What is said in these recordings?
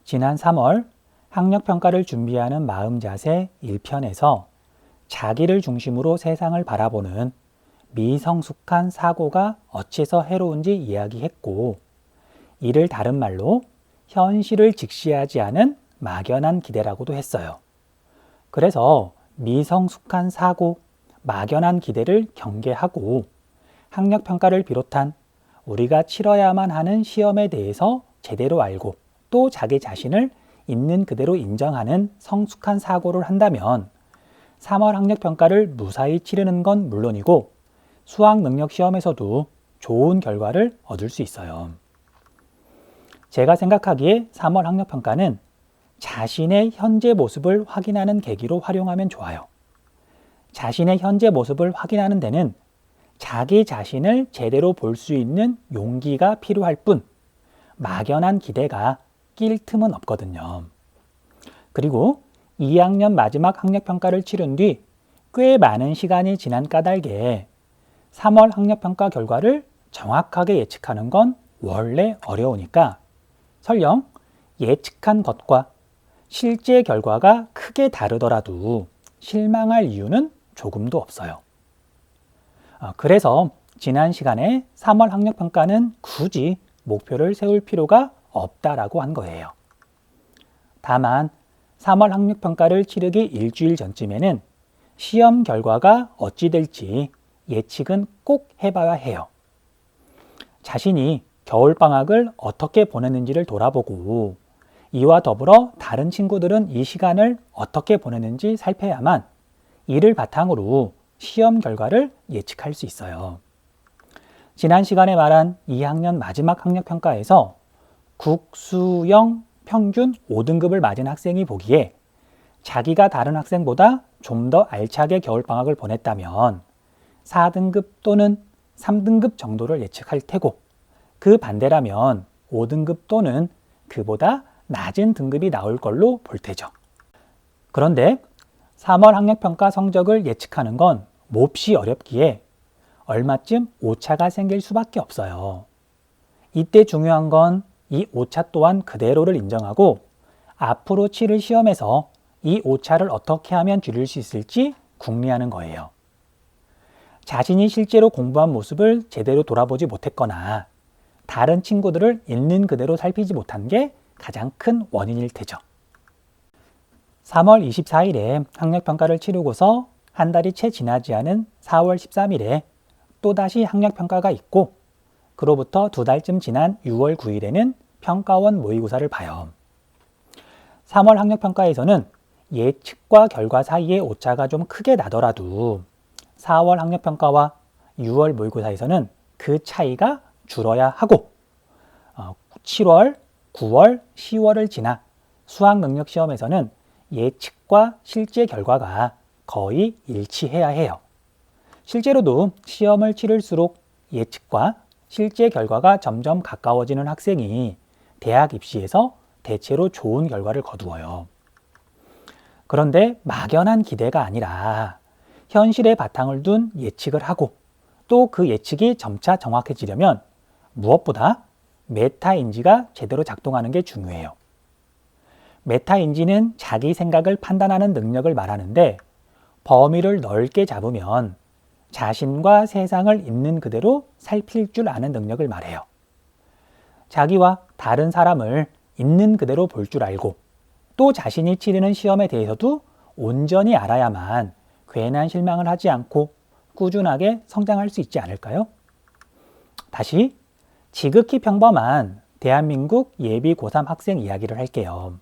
지난 3월 학력평가를 준비하는 마음 자세 1편에서 자기를 중심으로 세상을 바라보는 미성숙한 사고가 어째서 해로운지 이야기했고, 이를 다른 말로 현실을 직시하지 않은 막연한 기대라고도 했어요. 그래서 미성숙한 사고, 막연한 기대를 경계하고 학력평가를 비롯한 우리가 치러야만 하는 시험에 대해서 제대로 알고 또 자기 자신을 있는 그대로 인정하는 성숙한 사고를 한다면 3월 학력평가를 무사히 치르는 건 물론이고 수학능력시험에서도 좋은 결과를 얻을 수 있어요. 제가 생각하기에 3월 학력평가는 자신의 현재 모습을 확인하는 계기로 활용하면 좋아요. 자신의 현재 모습을 확인하는 데는 자기 자신을 제대로 볼 수 있는 용기가 필요할 뿐 막연한 기대가 낄 틈은 없거든요. 그리고 2학년 마지막 학력평가를 치른 뒤 꽤 많은 시간이 지난 까닭에 3월 학력평가 결과를 정확하게 예측하는 건 원래 어려우니까 설령 예측한 것과 실제 결과가 크게 다르더라도 실망할 이유는 조금도 없어요. 그래서 지난 시간에 3월 학력평가는 굳이 목표를 세울 필요가 없다라고 한 거예요. 다만 3월 학력평가를 치르기 일주일 전쯤에는 시험 결과가 어찌 될지 예측은 꼭 해봐야 해요. 자신이 겨울방학을 어떻게 보냈는지를 돌아보고 이와 더불어 다른 친구들은 이 시간을 어떻게 보냈는지 살펴야만 이를 바탕으로 시험 결과를 예측할 수 있어요. 지난 시간에 말한 2학년 마지막 학력평가에서 국수영 평균 5등급을 맞은 학생이 보기에 자기가 다른 학생보다 좀 더 알차게 겨울방학을 보냈다면 4등급 또는 3등급 정도를 예측할 테고, 그 반대라면 5등급 또는 그보다 낮은 등급이 나올 걸로 볼 테죠. 그런데 3월 학력평가 성적을 예측하는 건 몹시 어렵기에 얼마쯤 오차가 생길 수밖에 없어요. 이때 중요한 건 이 오차 또한 그대로를 인정하고 앞으로 치를 시험에서 이 오차를 어떻게 하면 줄일 수 있을지 궁리하는 거예요. 자신이 실제로 공부한 모습을 제대로 돌아보지 못했거나 다른 친구들을 있는 그대로 살피지 못한 게 가장 큰 원인일 테죠. 3월 24일에 학력평가를 치르고서 한 달이 채 지나지 않은 4월 13일에 또다시 학력평가가 있고, 그로부터 2달쯤 지난 6월 9일에는 평가원 모의고사를 봐요. 3월 학력평가에서는 예측과 결과 사이의 오차가 좀 크게 나더라도 4월 학력평가와 6월 모의고사에서는 그 차이가 줄어야 하고 7월, 9월, 10월을 지나 수학능력시험에서는 예측과 실제 결과가 거의 일치해야 해요. 실제로도 시험을 치를수록 예측과 실제 결과가 점점 가까워지는 학생이 대학 입시에서 대체로 좋은 결과를 거두어요. 그런데 막연한 기대가 아니라 현실에 바탕을 둔 예측을 하고 또 그 예측이 점차 정확해지려면 무엇보다 메타인지가 제대로 작동하는 게 중요해요. 메타인지는 자기 생각을 판단하는 능력을 말하는데 범위를 넓게 잡으면 자신과 세상을 있는 그대로 살필 줄 아는 능력을 말해요. 자기와 다른 사람을 있는 그대로 볼 줄 알고 또 자신이 치르는 시험에 대해서도 온전히 알아야만 괜한 실망을 하지 않고 꾸준하게 성장할 수 있지 않을까요? 다시 지극히 평범한 대한민국 예비 고3 학생 이야기를 할게요.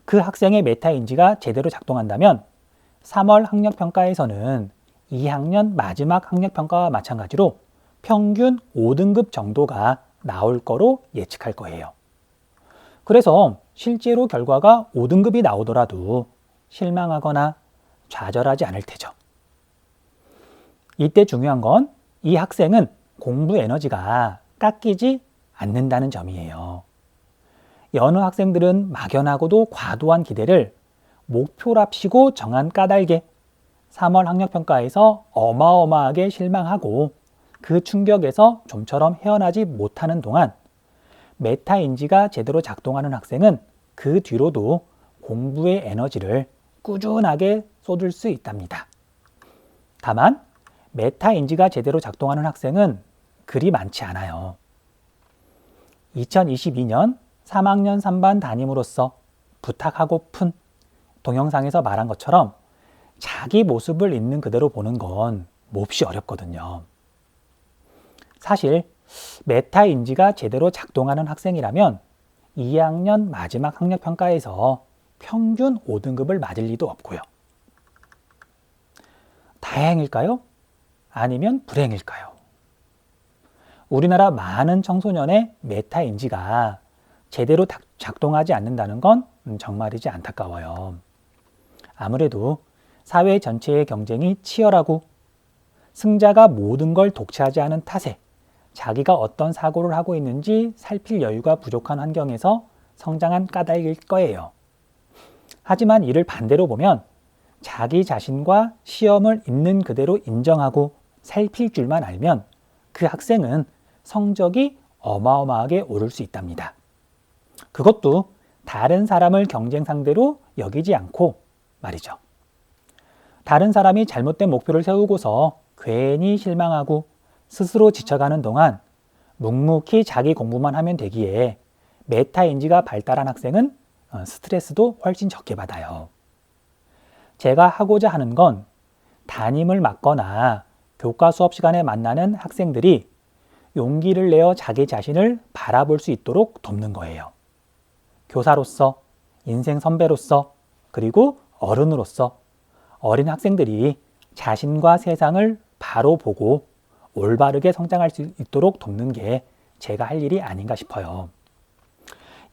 그 학생의 메타인지가 제대로 작동한다면 3월 학력평가에서는 2학년 마지막 학력평가와 마찬가지로 평균 5등급 정도가 나올 거로 예측할 거예요. 그래서 실제로 결과가 5등급이 나오더라도 실망하거나 좌절하지 않을 테죠. 이때 중요한 건 이 학생은 공부 에너지가 깎이지 않는다는 점이에요. 여느 학생들은 막연하고도 과도한 기대를 목표랍시고 정한 까닭에 3월 학력평가에서 어마어마하게 실망하고 그 충격에서 좀처럼 헤어나지 못하는 동안 메타인지가 제대로 작동하는 학생은 그 뒤로도 공부의 에너지를 꾸준하게 쏟을 수 있답니다. 다만 메타인지가 제대로 작동하는 학생은 그리 많지 않아요. 2022년 3학년 3반 담임으로서 부탁하고픈 동영상에서 말한 것처럼 자기 모습을 있는 그대로 보는 건 몹시 어렵거든요. 사실 메타인지가 제대로 작동하는 학생이라면 2학년 마지막 학력평가에서 평균 5등급을 맞을 리도 없고요. 다행일까요? 아니면 불행일까요? 우리나라 많은 청소년의 메타인지가 제대로 작동하지 않는다는 건 정말이지 안타까워요. 아무래도 사회 전체의 경쟁이 치열하고 승자가 모든 걸 독차지 하는 탓에 자기가 어떤 사고를 하고 있는지 살필 여유가 부족한 환경에서 성장한 까닭일 거예요. 하지만 이를 반대로 보면 자기 자신과 시험을 있는 그대로 인정하고 살필 줄만 알면 그 학생은 성적이 어마어마하게 오를 수 있답니다. 그것도 다른 사람을 경쟁 상대로 여기지 않고 말이죠. 다른 사람이 잘못된 목표를 세우고서 괜히 실망하고 스스로 지쳐가는 동안 묵묵히 자기 공부만 하면 되기에 메타인지가 발달한 학생은 스트레스도 훨씬 적게 받아요. 제가 하고자 하는 건 담임을 맡거나 교과 수업 시간에 만나는 학생들이 용기를 내어 자기 자신을 바라볼 수 있도록 돕는 거예요. 교사로서, 인생 선배로서, 그리고 어른으로서 어린 학생들이 자신과 세상을 바로 보고 올바르게 성장할 수 있도록 돕는 게 제가 할 일이 아닌가 싶어요.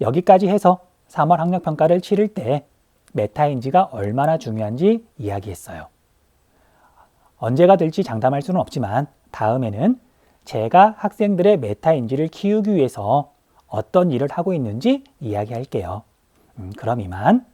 여기까지 해서 3월 학력평가를 치를 때 메타인지가 얼마나 중요한지 이야기했어요. 언제가 될지 장담할 수는 없지만 다음에는 제가 학생들의 메타인지를 키우기 위해서 어떤 일을 하고 있는지 이야기할게요. 그럼 이만.